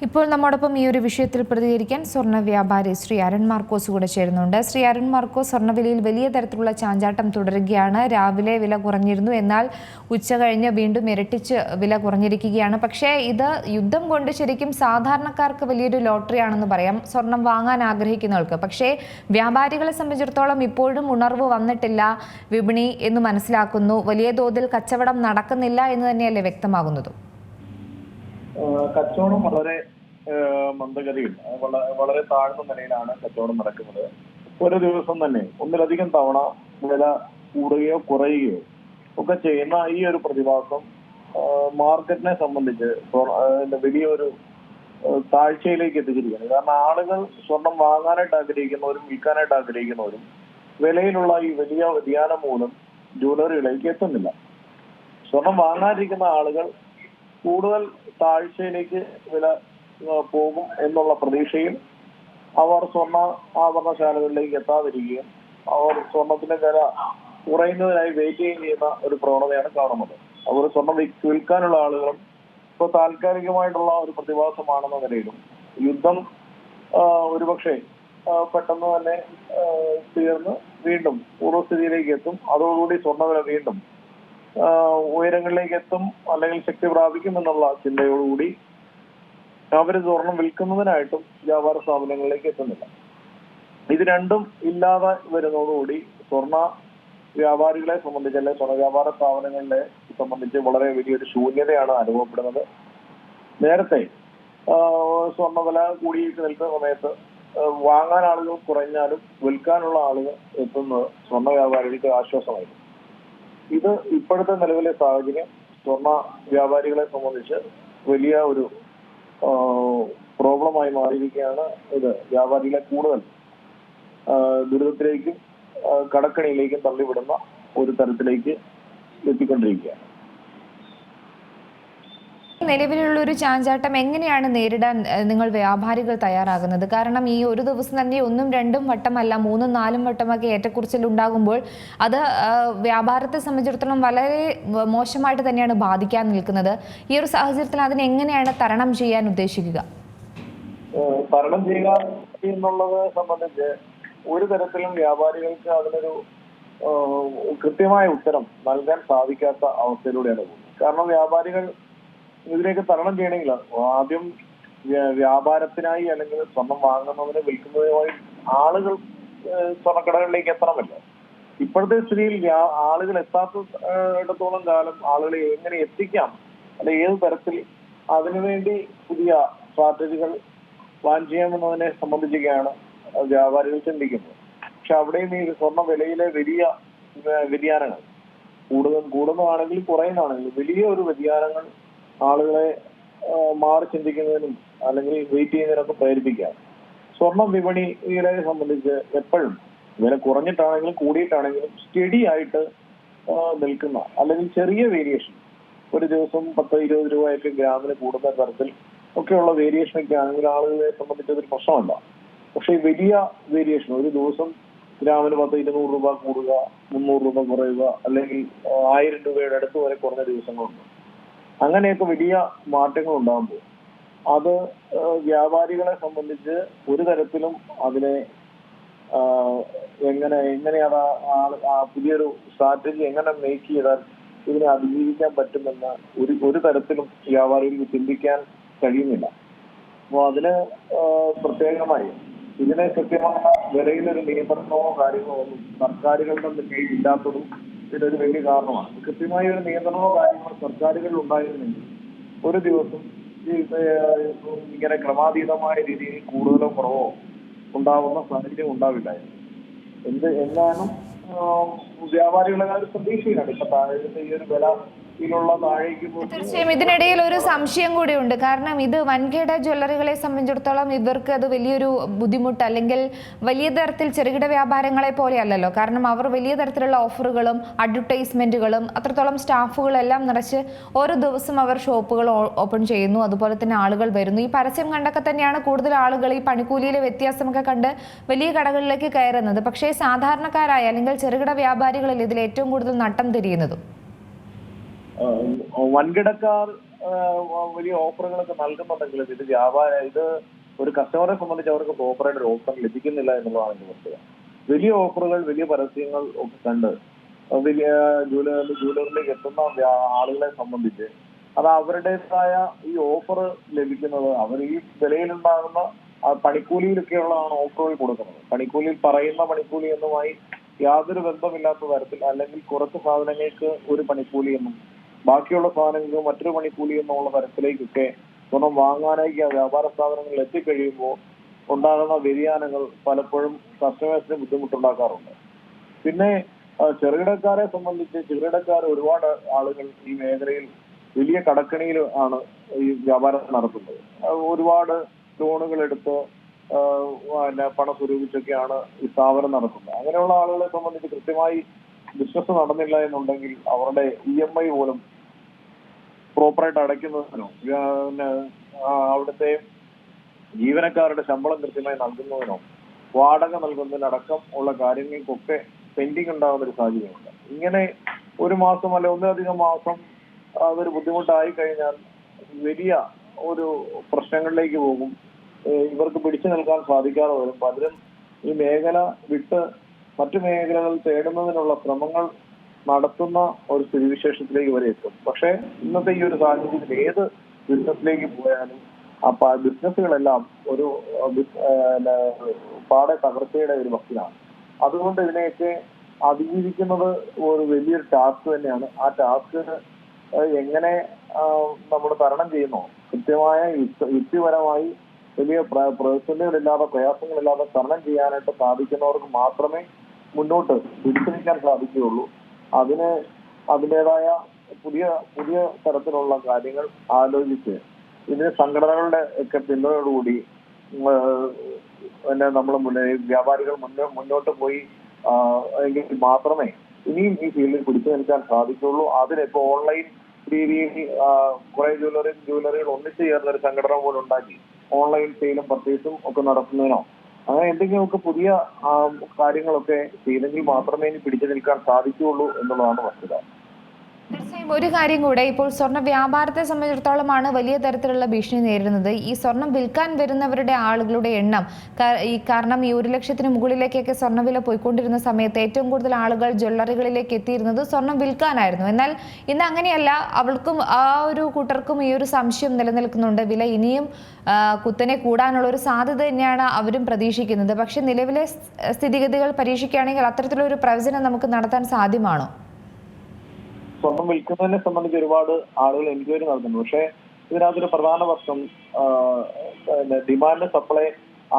ഇപ്പോൾ നമ്മോടൊപ്പം ഈ ഒരു വിഷയത്തിൽ പ്രതികരിക്കാൻ സ്വർണ്ണ വ്യാപാരി ശ്രീ അരുൺ മാർക്കോസ് കൂടെ ചേരുന്നുണ്ട്. ശ്രീ അരുൺ മാർക്കോസ്, സ്വർണ്ണവിലയിൽ വലിയ തരത്തിലുള്ള ചാഞ്ചാട്ടം തുടരുകയാണ്. രാവിലെ വില കുറഞ്ഞിരുന്നു, എന്നാൽ ഉച്ച കഴിഞ്ഞ് വീണ്ടും ഇരട്ടിച്ച് വില കുറഞ്ഞിരിക്കുകയാണ്. പക്ഷേ ഇത് യുദ്ധം കൊണ്ട് ശരിക്കും സാധാരണക്കാർക്ക് വലിയൊരു ലോട്ടറിയാണെന്ന് പറയാം, സ്വർണം വാങ്ങാൻ ആഗ്രഹിക്കുന്നവർക്ക്. പക്ഷേ വ്യാപാരികളെ സംബന്ധിച്ചിടത്തോളം ഇപ്പോഴും ഉണർവ് വന്നിട്ടില്ല വിപണി എന്ന് മനസ്സിലാക്കുന്നു. വലിയ തോതിൽ കച്ചവടം നടക്കുന്നില്ല എന്ന് തന്നെയല്ലേ വ്യക്തമാകുന്നത്? കച്ചവടം വളരെ മന്ദഗതിയിൽ വളരെ താഴ്ന്ന നിലയിലാണ് കച്ചവടം നടക്കുന്നത്. ഒരു ദിവസം തന്നെ ഒന്നിലധികം തവണ വില കൂടുകയോ കുറയുകയോ ഒക്കെ ചെയ്യുന്ന ഈ ഒരു പ്രതിഭാസം മാർക്കറ്റിനെ സംബന്ധിച്ച് വലിയൊരു താഴ്ചയിലേക്ക് എത്തിച്ചിരിക്കുകയാണ്. കാരണം ആളുകൾ സ്വർണം വാങ്ങാനായിട്ട് ആഗ്രഹിക്കുന്നവരും വിൽക്കാനായിട്ട് ആഗ്രഹിക്കുന്നവരും വിലയിലുള്ള ഈ വലിയ വ്യതിയാനം മൂലം ജ്വല്ലറികളിലേക്ക് എത്തുന്നില്ല. സ്വർണം വാങ്ങാതിരിക്കുന്ന ആളുകൾ കൂടുതൽ താഴ്ചയിലേക്ക് വില പോകും എന്നുള്ള പ്രതീക്ഷയിൽ അവർ സ്വർണ്ണ ആഭരണശാലകളിലേക്ക് എത്താതിരിക്കുകയും അവർ സ്വർണത്തിന്റെ വില കുറയുന്നതിനായി വെയിറ്റിംഗ് ചെയ്യുന്ന ഒരു പ്രവണതയാണ് കാണുന്നത്. അവർ സ്വർണം വിൽക്കാനുള്ള ആളുകളും ഇപ്പോൾ താൽക്കാലികമായിട്ടുള്ള ഒരു പ്രതിഭാസമാണെന്ന നിലയിലും യുദ്ധം ഒരുപക്ഷെ പെട്ടെന്ന് തന്നെ തീർന്ന് വീണ്ടും പൂർവ്വസ്ഥിതിയിലേക്ക് എത്തും, അതോടുകൂടി സ്വർണ്ണവില വീണ്ടും ഉയരങ്ങളിലേക്ക് എത്തും അല്ലെങ്കിൽ ശക്തി പ്രാപിക്കും എന്നുള്ള ചിന്തയോടുകൂടി അവർ സ്വർണം വിൽക്കുന്നതിനായിട്ടും വ്യാപാര സ്ഥാപനങ്ങളിലേക്ക് എത്തുന്നില്ല. ഇത് രണ്ടും ഇല്ലാതെ വരുന്നതോടുകൂടി സ്വർണ്ണ വ്യാപാരികളെ സംബന്ധിച്ച് അല്ലെങ്കിൽ സ്വർണ്ണ വ്യാപാര സ്ഥാപനങ്ങളെ സംബന്ധിച്ച് വളരെ വലിയൊരു ശൂന്യതയാണ് അനുഭവപ്പെടുന്നത്. നേരത്തെ സ്വർണ്ണവില കൂടിയിട്ട് നിൽക്കുന്ന സമയത്ത് വാങ്ങാൻ ആളുകൾ കുറഞ്ഞാലും വിൽക്കാനുള്ള ആളുകൾ എത്തുന്നത് സ്വർണ്ണ വ്യാപാരികൾക്ക് ആശ്വാസമായിരുന്നു. ഇത് ഇപ്പോഴത്തെ നിലവിലെ സാഹചര്യം സ്വർണ്ണ വ്യാപാരികളെ സംബന്ധിച്ച് വലിയ ഒരു പ്രോബ്ലമായി മാറിയിരിക്കുകയാണ്. ഇത് വ്യാപാരികളെ കൂടുതൽ ദുരിതത്തിലേക്കും കടക്കണിയിലേക്കും തള്ളിവിടുന്ന ഒരു തരത്തിലേക്ക് എത്തിക്കൊണ്ടിരിക്കുകയാണ്. നിലവിലുള്ള ഒരു ചാഞ്ചാട്ടം എങ്ങനെയാണ് നേരിടാൻ നിങ്ങൾ വ്യാപാരികൾ തയ്യാറാകുന്നത്? കാരണം ഈ ഒരു ദിവസം തന്നെ 1ഉം 2ഉം വട്ടമല്ല 3ഉം 4ഉം വട്ടമൊക്കെ ഏറ്റക്കുറച്ചിൽ ഉണ്ടാകുമ്പോൾ അത് വ്യാപാരത്തെ സംബന്ധിച്ചിടത്തോളം വളരെ മോശമായിട്ട് തന്നെയാണ് ബാധിക്കാൻ നിൽക്കുന്നത്. ഈ ഒരു സാഹചര്യത്തിൽ അതിനെ എങ്ങനെയാണ് തരണം ചെയ്യാൻ ഉദ്ദേശിക്കുക? തരണം ചെയ്യുക എന്നുള്ളത് സംബന്ധിച്ച് ഒരു തരത്തിലും വ്യാപാരികൾക്ക് അതിനൊരു കൃത്യമായ ഉത്തരം നൽകാൻ സാധിക്കാത്ത അവസ്ഥയിലൂടെയാണ് പോകുന്നത്. കാരണം വ്യാപാരികൾ ഇതിലേക്ക് തരണം ചെയ്യണമെങ്കിൽ ആദ്യം വ്യാപാരത്തിനായി അല്ലെങ്കിൽ സ്വർണം വാങ്ങുന്നതിന് വിൽക്കുന്നതിനുമായി ആളുകൾ സ്വർണ്ണക്കടകളിലേക്ക് എത്തണമല്ലോ. ഇപ്പോഴത്തെ സ്ഥിതിയിൽ ആളുകൾ എത്താത്തിടത്തോളം കാലം ആളുകളെ എങ്ങനെ എത്തിക്കാം, അല്ലെ ഏത് തരത്തിൽ അതിനുവേണ്ടി പുതിയ സ്ട്രാറ്റജികൾ പ്ലാൻ ചെയ്യാമെന്നതിനെ സംബന്ധിച്ചൊക്കെയാണ് വ്യാപാരികൾ ചിന്തിക്കുന്നത്. പക്ഷെ അവിടെയും ഈ സ്വർണ്ണ വിലയിലെ വലിയ വ്യതിയാനങ്ങൾ കൂടുന്നതാണെങ്കിലും കുറയുന്നതാണെങ്കിലും വലിയ ഒരു വ്യതിയാനങ്ങൾ ആളുകളെ മാറി ചിന്തിക്കുന്നതിനും അല്ലെങ്കിൽ വെയിറ്റ് ചെയ്യുന്നതിനൊക്കെ പ്രേരിപ്പിക്കുകയാണ്. സ്വർണ്ണ വിപണിയെ സംബന്ധിച്ച് എപ്പോഴും വില കുറഞ്ഞിട്ടാണെങ്കിലും കൂടിയിട്ടാണെങ്കിലും സ്റ്റഡി ആയിട്ട് നിൽക്കുന്ന അല്ലെങ്കിൽ ചെറിയ വേരിയേഷൻ, ഒരു ദിവസം 10-20 രൂപയൊക്കെ ഗ്രാമിന് കൂടുന്ന തരത്തിൽ ഒക്കെയുള്ള വേരിയേഷനൊക്കെ ആണെങ്കിൽ ആളുകളെ സംബന്ധിച്ച് അതൊരു പ്രശ്നമല്ല. പക്ഷെ വലിയ വേരിയേഷൻ, ഒരു ദിവസം ഗ്രാമിന് 100-200 രൂപ കൂടുക, 300 രൂപ കുറയുക, അല്ലെങ്കിൽ 1000 രൂപയുടെ അടുത്ത് വരെ കുറഞ്ഞ ദിവസങ്ങളുണ്ട്. അങ്ങനെയൊക്കെ വലിയ മാറ്റങ്ങൾ ഉണ്ടാകുമ്പോൾ അത് വ്യാപാരികളെ സംബന്ധിച്ച് ഒരു തരത്തിലും അതിനെ എങ്ങനെയാണ് പുതിയൊരു സ്ട്രാറ്റജി എങ്ങനെ മേക്ക് ചെയ്താൽ ഇതിനെ അതിജീവിക്കാൻ പറ്റുമെന്ന് ഒരു തരത്തിലും വ്യാപാരികൾക്ക് ചിന്തിക്കാൻ കഴിയുന്നില്ല. അപ്പോൾ അതിന് പ്രത്യേകമായി ഇതിനെ കൃത്യമായ വിലയിലൊരു നിയന്ത്രണമോ കാര്യങ്ങളോ ഒന്നും സർക്കാരുകളുടെ കയ്യിൽ ഇല്ലാത്തതും ഇതൊരു വലിയ കാരണമാണ്. കൃത്യമായ ഒരു നിയന്ത്രണമോ കാര്യങ്ങളോ സർക്കാരുകളിൽ ഉണ്ടായിരുന്നെങ്കിൽ ഒരു ദിവസം ഇങ്ങനെ ക്രമാതീതമായ രീതിയിൽ കൂടുതലോ കുറവോ ഉണ്ടാവുന്ന സാഹചര്യം ഉണ്ടാവില്ലായിരുന്നു. എന്നാലും വ്യാപാരികളെ പ്രതീക്ഷയിലാണ് ഇപ്പൊ താഴത്തെ ഈ ഒരു വില തീർച്ചയായും ഇതിനിടയിൽ ഒരു സംശയം കൂടിയുണ്ട്. കാരണം ഇത് വൻകിട ജ്വല്ലറികളെ സംബന്ധിച്ചിടത്തോളം ഇവർക്ക് അത് വലിയൊരു ബുദ്ധിമുട്ട്, അല്ലെങ്കിൽ വലിയ തരത്തിൽ ചെറുകിട വ്യാപാരങ്ങളെ പോലെയല്ലല്ലോ. കാരണം അവർ വലിയ തരത്തിലുള്ള ഓഫറുകളും അഡ്വർടൈസ്മെന്റുകളും അത്രത്തോളം സ്റ്റാഫുകളെല്ലാം നിറച്ച് ഓരോ ദിവസം അവർ ഷോപ്പുകൾ ഓപ്പൺ ചെയ്യുന്നു, അതുപോലെ തന്നെ ആളുകൾ വരുന്നു. ഈ പരസ്യം കണ്ടൊക്കെ തന്നെയാണ് കൂടുതൽ ആളുകൾ ഈ പണിക്കൂലിയിലെ വ്യത്യാസമൊക്കെ കണ്ട് വലിയ കടകളിലേക്ക് കയറുന്നത്. പക്ഷേ സാധാരണക്കാരായ അല്ലെങ്കിൽ ചെറുകിട വ്യാപാരികളിൽ ഇതിൽ ഏറ്റവും കൂടുതൽ നട്ടം തിരിയുന്നതും വൻകിടക്കാർ വലിയ ഓഫറുകളൊക്കെ നൽകുന്നുണ്ടെങ്കിലും ഇത് ഒരു കസ്റ്റമറെ സംബന്ധിച്ച് അവർക്ക് പ്രോപ്പറായിട്ട് ഒരു ഓഫർ ലഭിക്കുന്നില്ല എന്നുള്ളതാണ് എന്റെ വസ്തുത. വലിയ ഓഫറുകൾ, വലിയ പരസ്യങ്ങൾ ഒക്കെ കണ്ട് വലിയ ജ്വല്ലറിലേക്ക് എത്തുന്ന ആളുകളെ സംബന്ധിച്ച് അത് അവരുടേതായ ഈ ഓഫർ ലഭിക്കുന്നത് അവർ ഈ വിലയിലുണ്ടാകുന്ന പണിക്കൂലിയിലൊക്കെയുള്ളതാണ് ഓഫറുകൾ കൊടുക്കുന്നത്. പണിക്കൂലിയിൽ പറയുന്ന പണിക്കൂലി എന്നുമായി യാതൊരു ബന്ധമില്ലാത്ത തരത്തിൽ, അല്ലെങ്കിൽ കുറച്ച് സാധനങ്ങൾക്ക് ഒരു പണിക്കൂലി എന്നും ബാക്കിയുള്ള സാധനങ്ങൾക്ക് മറ്റൊരു പണിക്കൂലി എന്നുള്ള തരത്തിലേക്കൊക്കെ സ്വർണം വാങ്ങാനായി വ്യാപാര സ്ഥാപനങ്ങളിൽ എത്തിക്കഴിയുമ്പോൾ ഉണ്ടാകുന്ന വ്യതിയാനങ്ങൾ പലപ്പോഴും കസ്റ്റമേഴ്സിന് ബുദ്ധിമുട്ടുണ്ടാക്കാറുണ്ട്. പിന്നെ ചെറുകിടക്കാരെ സംബന്ധിച്ച് ചെറുകിടക്കാർ ഒരുപാട് ആളുകൾ ഈ മേഖലയിൽ വലിയ കടക്കണിയിൽ ആണ് ഈ വ്യാപാരം നടത്തുന്നത്. ഒരുപാട് ലോണുകൾ എടുത്ത് പണം സ്വരൂപിച്ചൊക്കെയാണ് ഈ സ്ഥാപനം നടത്തുന്നത്. അങ്ങനെയുള്ള ആളുകളെ സംബന്ധിച്ച് കൃത്യമായി ബിസിനസ് നടന്നില്ല എന്നുണ്ടെങ്കിൽ അവരുടെ EMI പോലും പ്രോപ്പറായിട്ട് അടയ്ക്കുന്നതിനോ അവിടുത്തെ ജീവനക്കാരുടെ ശമ്പളം കൃത്യമായി നൽകുന്നതിനോ വാടക നൽകുന്നതിനടക്കം ഉള്ള കാര്യങ്ങൾക്കൊക്കെ പെൻഡിങ് ഉണ്ടാകുന്ന ഒരു സാഹചര്യമുണ്ട്. ഇങ്ങനെ ഒരു മാസം അല്ലെ ഒന്നിലധികം മാസം അതൊരു ബുദ്ധിമുട്ടായി കഴിഞ്ഞാൽ വലിയ ഒരു പ്രശ്നങ്ങളിലേക്ക് പോകും. ഇവർക്ക് പിടിച്ചു നിൽക്കാൻ സാധിക്കാതെ വരും. പലരും ഈ മേഖല വിട്ട് മറ്റു മേഖലകൾ തേടുന്നതിനുള്ള ശ്രമങ്ങൾ നടത്തുന്ന ഒരു സ്ഥിതിവിശേഷത്തിലേക്ക് വരെ എത്തും. പക്ഷെ ഇന്നത്തെ ഈ ഒരു സാഹചര്യത്തിൽ ഏത് ബിസിനസ്സിലേക്ക് പോയാലും ബിസിനസ്സുകളെല്ലാം ഒരു പാടെ തകർച്ചയുടെ ഒരു വക്കിലാണ്. അതുകൊണ്ട് ഇതിനെയൊക്കെ അതിജീവിക്കുന്നത് ഒരു വലിയൊരു ടാസ്ക് തന്നെയാണ്. ആ ടാസ്ക് എങ്ങനെ നമ്മൾ തരണം ചെയ്യുന്നു, കൃത്യമായ യുക്തിപരമായി വലിയ പ്രതിസന്ധികളില്ലാതെ പ്രയാസങ്ങളില്ലാതെ തരണം ചെയ്യാനായിട്ട് സാധിക്കുന്നവർക്ക് മാത്രമേ മുന്നോട്ട് പിടിച്ചു നിൽക്കാൻ സാധിക്കുകയുള്ളൂ. അതിൻ്റെതായ പുതിയ പുതിയ തരത്തിലുള്ള കാര്യങ്ങൾ ആലോചിച്ച് ഇതിന് സംഘടനകളുടെ ഒക്കെ പിന്തുണയോടുകൂടി നമ്മൾ വ്യാപാരികൾ മുന്നോട്ട് പോയി എങ്കിൽ മാത്രമേ ഇനിയും ഈ ഫീൽഡിൽ പിടിച്ചു നിൽക്കാൻ സാധിക്കുള്ളൂ. അതിനിപ്പോ ഓൺലൈൻ രീതിയിൽ കുറെ ജ്വല്ലറികൾ ഒന്നിച്ചു ചേർന്ന ഒരു സംഘടന പോലും ഉണ്ടാക്കി ഓൺലൈൻ സെയിലും പർച്ചേസും ഒക്കെ നടത്തുന്നതിനോ അങ്ങനെ എന്തെങ്കിലുമൊക്കെ പുതിയ കാര്യങ്ങളൊക്കെ ചെയ്തെങ്കിൽ മാത്രമേ ഇനി പിടിച്ചു നിൽക്കാൻ സാധിക്കുകയുള്ളൂ എന്നുള്ളതാണ് വസ്തുത. തീർച്ചയായും ഒരു കാര്യം കൂടെ, ഇപ്പോൾ സ്വർണ്ണ വ്യാപാരത്തെ സംബന്ധിച്ചിടത്തോളമാണ് വലിയ തരത്തിലുള്ള ഭീഷണി നേരിടുന്നത്. ഈ സ്വർണം വിൽക്കാൻ വരുന്നവരുടെ ആളുകളുടെ എണ്ണം കാരണം ഈ 1 ലക്ഷത്തിന് മുകളിലേക്കൊക്കെ സ്വർണ്ണവില പോയിക്കൊണ്ടിരുന്ന സമയത്ത് ഏറ്റവും കൂടുതൽ ആളുകൾ ജ്വല്ലറികളിലേക്ക് എത്തിയിരുന്നത് സ്വർണം വിൽക്കാനായിരുന്നു. എന്നാൽ ഇന്ന് അങ്ങനെയല്ല. അവൾക്കും ആ ഒരു കൂട്ടർക്കും ഈ ഒരു സംശയം നിലനിൽക്കുന്നുണ്ട്. വില ഇനിയും കുത്തനെ കൂടാനുള്ള ഒരു സാധ്യത തന്നെയാണ് അവരും പ്രതീക്ഷിക്കുന്നത്. പക്ഷെ നിലവിലെ സ്ഥിതിഗതികൾ പരീക്ഷിക്കുകയാണെങ്കിൽ അത്തരത്തിലൊരു പ്രവചനം നമുക്ക് നടത്താൻ സാധ്യമാണോ? സ്വർണം വിൽക്കുന്നതിനെ സംബന്ധിച്ച് ഒരുപാട് ആളുകൾ എൻക്വയറി നടത്തുന്നു. പക്ഷെ ഇതിനകത്തൊരു പ്രധാന പ്രശ്നം ഡിമാൻഡ് സപ്ലൈ.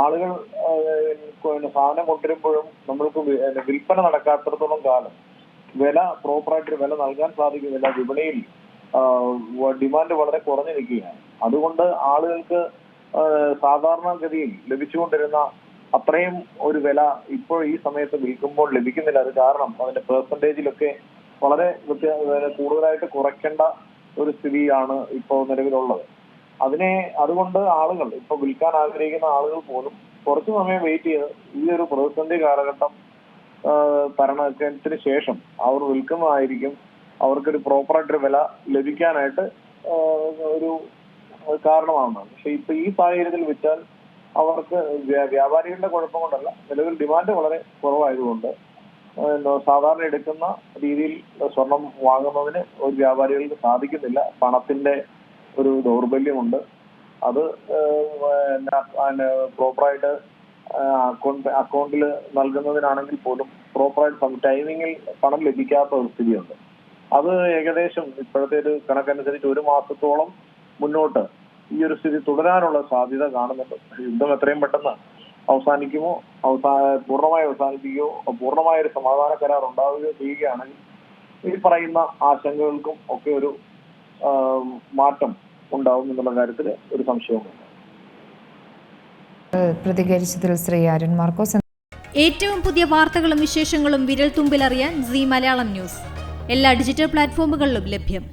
ആളുകൾ സാധനം കൊണ്ടുവരുമ്പോഴും നമ്മൾക്ക് വിൽപ്പന നടക്കാത്തിടത്തോളം കാലം വില പ്രോപ്പറായിട്ട് വില നൽകാൻ സാധിക്കുന്നില്ല. വിപണിയിൽ ഡിമാൻഡ് വളരെ കുറഞ്ഞു നിൽക്കുകയാണ്. അതുകൊണ്ട് ആളുകൾക്ക് സാധാരണഗതിയിൽ ലഭിച്ചുകൊണ്ടിരുന്ന അത്രയും ഒരു വില ഇപ്പോൾ ഈ സമയത്ത് വിൽക്കുമ്പോൾ ലഭിക്കുന്നില്ല. അത് കാരണം അതിന്റെ പെർസെന്റേജിലൊക്കെ വളരെ കൂടുതലായിട്ട് കുറയ്ക്കേണ്ട ഒരു സ്ഥിതിയാണ് ഇപ്പോൾ നിലവിലുള്ളത്. അതുകൊണ്ട് ആളുകൾ ഇപ്പൊ വിൽക്കാൻ ആഗ്രഹിക്കുന്ന ആളുകൾ പോലും കുറച്ചു സമയം വെയിറ്റ് ചെയ്ത് ഈ ഒരു പ്രതിസന്ധി കാലഘട്ടം തരണത്തിന് ശേഷം അവർ വിൽക്കുന്നതായിരിക്കും അവർക്കൊരു പ്രോപ്പറായിട്ടൊരു വില ലഭിക്കാനായിട്ട് ഒരു കാരണമാകുന്നത്. പക്ഷെ ഇപ്പൊ ഈ സാഹചര്യത്തിൽ വെച്ചാൽ അവർക്ക് വ്യാപാരികളുടെ കുഴപ്പം കൊണ്ടല്ല, നിലവിൽ ഡിമാൻഡ് വളരെ കുറവായതുകൊണ്ട് സാധാരണ എടുക്കുന്ന രീതിയിൽ സ്വർണം വാങ്ങുന്നതിന് ഒരു വ്യാപാരികൾക്ക് സാധിക്കുന്നില്ല. പണത്തിന്റെ ഒരു ദൗർബല്യമുണ്ട്. അത് പ്രോപ്പറായിട്ട് അക്കൗണ്ടിൽ നൽകുന്നതിനാണെങ്കിൽ പോലും പ്രോപ്പറായിട്ട് ടൈമിങ്ങിൽ പണം ലഭിക്കാത്ത ഒരു സ്ഥിതിയുണ്ട്. അത് ഏകദേശം ഇപ്പോഴത്തെ ഒരു കണക്കനുസരിച്ച് 1 മാസത്തോളം മുന്നോട്ട് ഈ ഒരു സ്ഥിതി തുടരാനുള്ള സാധ്യത കാണുന്നുണ്ട്. യുദ്ധം എത്രയും പെട്ടെന്ന് അവസാനിക്കുമോ, പൂർണ്ണമായി അവസാനിപ്പിക്കുകയോ പൂർണ്ണമായ ഒരു സമാധാന കരാർ ഉണ്ടാവുകയോ ചെയ്യുകയാണെങ്കിൽ ഈ പറയുന്ന ആശങ്കകൾക്കും ഒക്കെ ഒരു മാറ്റം ഉണ്ടാവും എന്നുള്ള കാര്യത്തിൽ ഒരു സംശയവുമില്ല. പ്രതികരിച്ചതിൽ ശ്രീ അരുൺ മാർക്കോസ്. ഏറ്റവും പുതിയ വാർത്തകളും വിശേഷങ്ങളും വിരൽ തുമ്പിലറിയാൻ സീ മലയാളം ന്യൂസ് എല്ലാ ഡിജിറ്റൽ പ്ലാറ്റ്ഫോമുകളിലും ലഭ്യം.